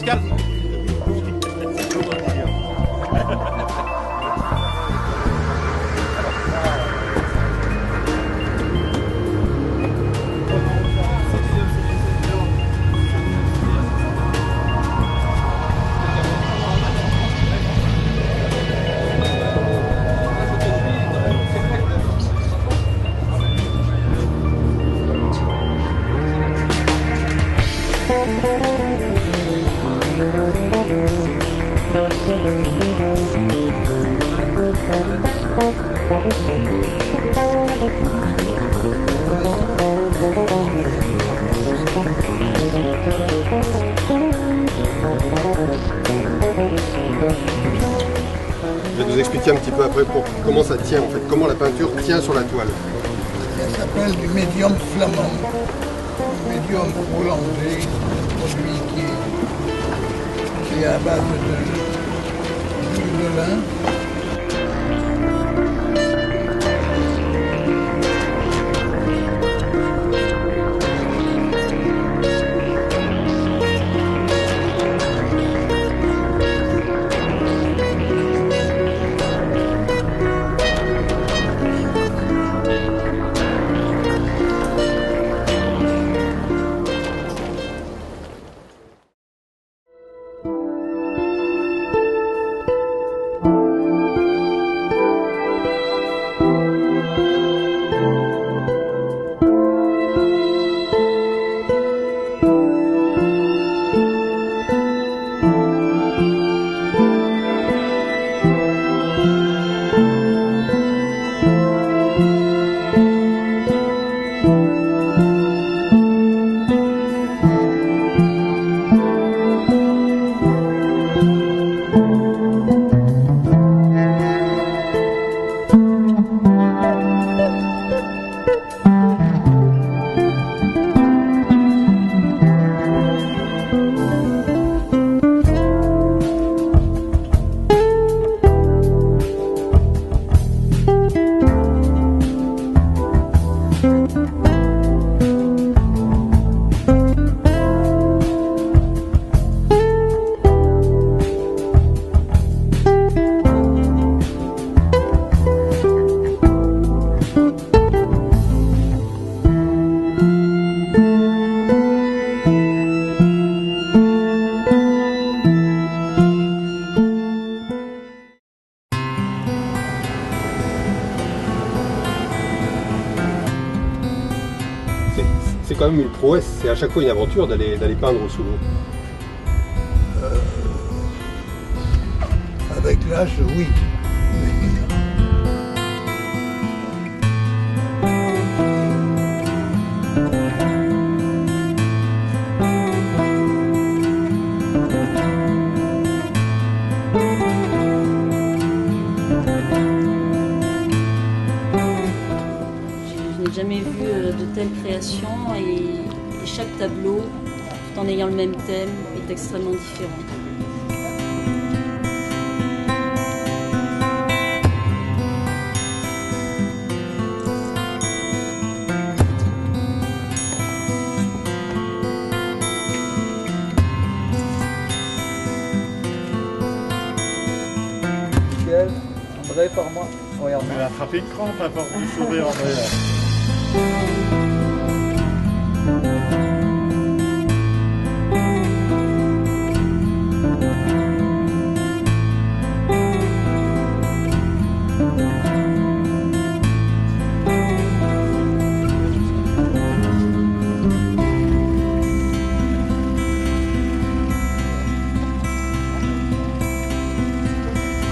Pascal. Je vais nous expliquer un petit peu après comment ça tient en fait, comment la peinture tient sur la toile. Ça s'appelle du médium flamand, du médium hollandais, un produit qui est à base d'huile de lin. C'est quand même une prouesse, c'est à chaque fois une aventure d'aller peindre sous l'eau. Avec l'âge, oui. Je n'ai jamais vu de telles créations et chaque tableau, tout en ayant le même thème, est extrêmement différent. André, par moi. Regarde. Il a attrapé une crampe à force du sourire, André.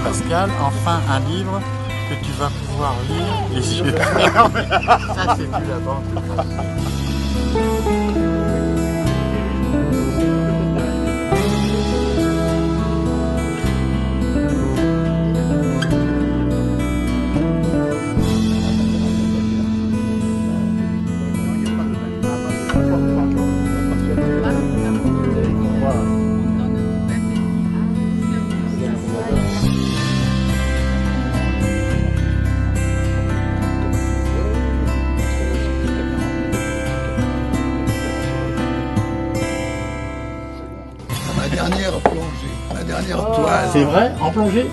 Pascal, enfin un livre que tu vas pouvoir lire les yeux fermés. Ça, c'est plus la bande. dernière plongée, ma dernière toile. C'est vrai? En plongée?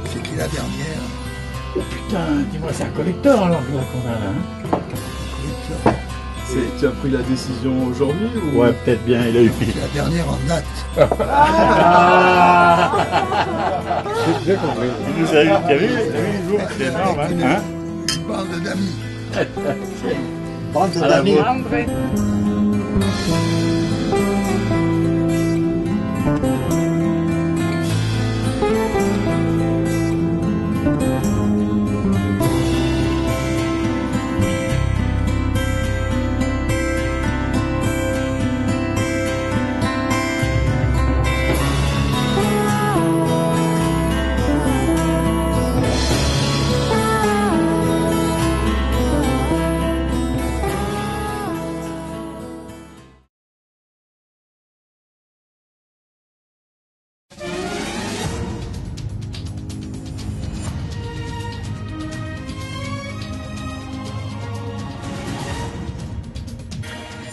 C'était la dernière. Oh putain, dis-moi, c'est un collecteur alors là qu'on a là. Hein? Tu as pris la décision aujourd'hui ou... Ouais, peut-être bien, il a eu. C'est la dernière en date. J'ai compris. Tu nous as eu, t'as vu le jour? C'est énorme, Avec hein? une bande d'amis. Bande d'amis.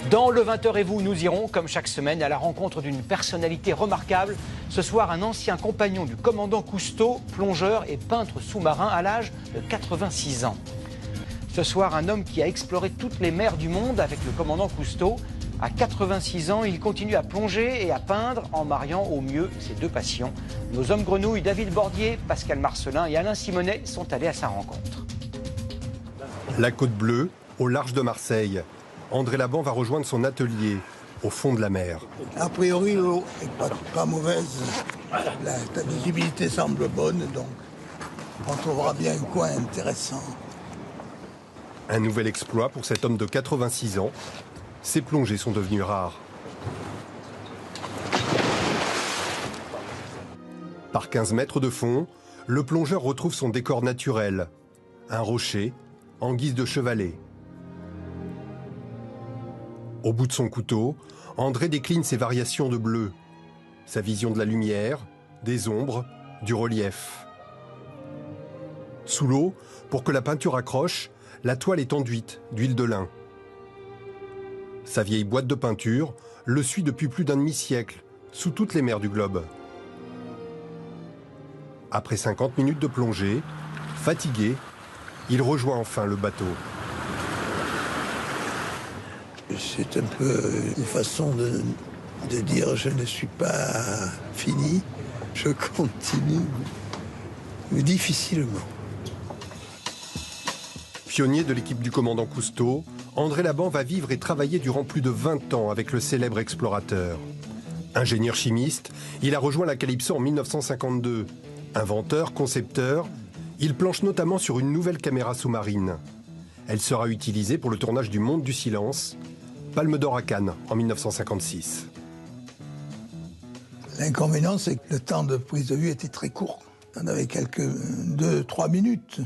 Dans le 20h et vous, nous irons, comme chaque semaine, à la rencontre d'une personnalité remarquable. Ce soir, un ancien compagnon du commandant Cousteau, plongeur et peintre sous-marin à l'âge de 86 ans. Ce soir, un homme qui a exploré toutes les mers du monde avec le commandant Cousteau. À 86 ans, il continue à plonger et à peindre en mariant au mieux ses deux passions. Nos hommes grenouilles, David Bordier, Pascal Marcelin et Alain Simonet, sont allés à sa rencontre. La Côte Bleue, au large de Marseille. André Laban va rejoindre son atelier, au fond de la mer. A priori, l'eau n'est pas mauvaise. La visibilité semble bonne, donc on trouvera bien un coin intéressant. Un nouvel exploit pour cet homme de 86 ans. Ses plongées sont devenues rares. Par 15 mètres de fond, le plongeur retrouve son décor naturel. Un rocher, en guise de chevalet. Au bout de son couteau, André décline ses variations de bleu, sa vision de la lumière, des ombres, du relief. Sous l'eau, pour que la peinture accroche, la toile est enduite d'huile de lin. Sa vieille boîte de peinture le suit depuis plus d'un demi-siècle, sous toutes les mers du globe. Après 50 minutes de plongée, fatigué, il rejoint enfin le bateau. C'est un peu une façon de dire je ne suis pas fini, je continue, mais difficilement. Pionnier de l'équipe du commandant Cousteau, André Laban va vivre et travailler durant plus de 20 ans avec le célèbre explorateur. Ingénieur chimiste, il a rejoint la Calypso en 1952. Inventeur, concepteur, il planche notamment sur une nouvelle caméra sous-marine. Elle sera utilisée pour le tournage du Monde du Silence, Palme d'Or à Cannes en 1956. L'inconvénient, c'est que le temps de prise de vue était très court. On avait quelques 2-3 minutes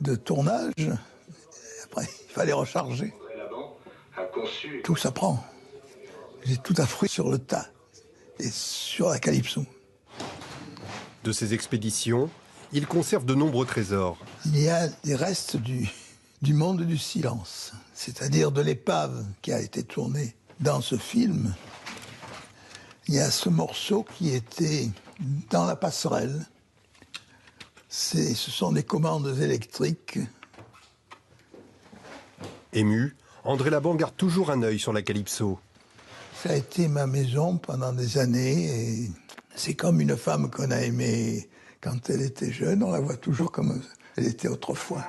de tournage. Et après, il fallait recharger. Tout s'apprend. J'ai tout appris sur le tas et sur la Calypso. De ces expéditions, il conserve de nombreux trésors. Il y a des restes du Monde du Silence, c'est-à-dire de l'épave qui a été tournée dans ce film. Il y a ce morceau qui était dans la passerelle. Ce sont des commandes électriques. Ému, André Laban garde toujours un œil sur la Calypso. Ça a été ma maison pendant des années et c'est comme une femme qu'on a aimée quand elle était jeune. On la voit toujours comme elle était autrefois.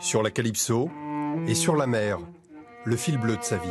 Sur la Calypso et sur la mer, le fil bleu de sa vie.